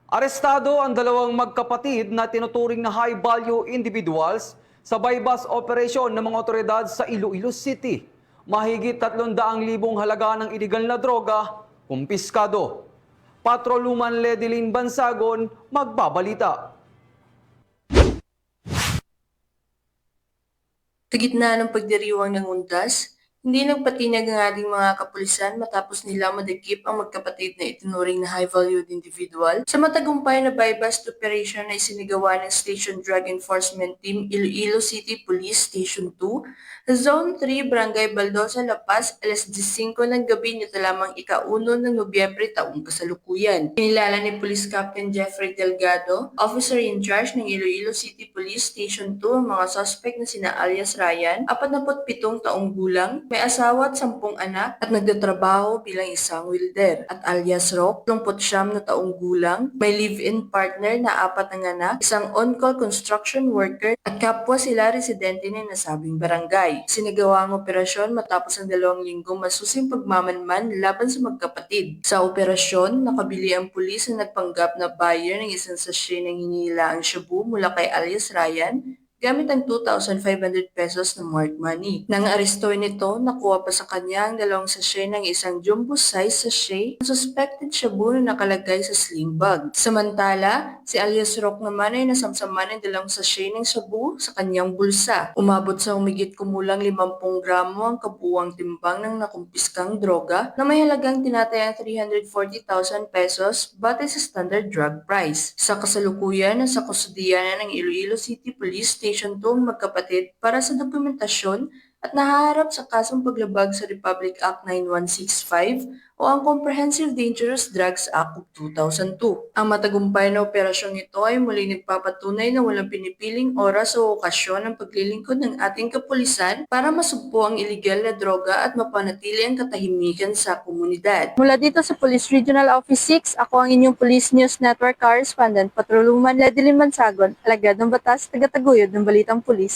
Arestado ang dalawang magkapatid na tinuturing na high-value individuals sa bypass operation ng mga otoridad sa Iloilo City. Mahigit 300,000 halaga ng iligal na droga, kumpiskado. Patroluman Ledilin Bansagon, magbabalita. Sa gitna ng pagdiriwang ng undas, hindi nagpatinag ang ating mga kapulisan matapos nila madakip ang magkapatid na itinuring na high-valued individual. Sa matagumpay na buy-bust operation na isinagawa ng Station Drug Enforcement Team Iloilo City Police Station 2, sa Zone 3, Barangay Baldosa, La Paz, alas 10:05 ng gabi nito lamang ika-1 ng Nobyembre taong kasalukuyan. Kinilala ni Police Captain Jeffrey Delgado, officer in charge ng Iloilo City Police Station 2, ang mga suspect na sina alias Ryan, 47 taong gulang, may asawa at 10 anak at nagtatrabaho bilang isang welder, at alias Rock, 39 na taong gulang, may live-in partner na 4 ng anak, isang on-call construction worker at kapwa sila residente ng nasabing barangay. Sinagawa ang operasyon matapos ang 2 linggong masusing pagmamanman laban sa magkapatid. Sa operasyon, nakabili ang pulis na nagpanggap na buyer ng isang sachet ng hinihilaang shabu mula kay alias Ryan gamit ang 2,500 pesos na marked money. Nang arestuhin nito, nakuha pa sa kanya ang 2 sachet ng isang jumbo size sachet ng suspected shabu na nakalagay sa sling bag. Samantala, si alias Rock naman ay nasamsaman ng 2 sachet ng shabu sa kanyang bulsa. Umabot sa humigit kumulang 50 gramo ang kabuuang timbang ng nakumpiskang droga na may halagang tinatayang 340,000 pesos batay sa standard drug price. Sa kasalukuyan, nasa kustudiyanan ng Iloilo City Police Station 2 ang magkapatid para sa dokumentasyon at nahaharap sa kasong paglabag sa Republic Act 9165 o ang Comprehensive Dangerous Drugs Act of 2002. Ang matagumpay na operasyong ito ay muli nagpapatunay na walang pinipiling oras o okasyon ang paglilingkod ng ating kapulisan para masugpo ang iligal na droga at mapanatili ang katahimikan sa komunidad. Mula dito sa Police Regional Office 6, ako ang inyong Police News Network Correspondent, Patroluman Ledilin Bansagon, alagad ng batas, tagataguyod ng Balitang Pulis.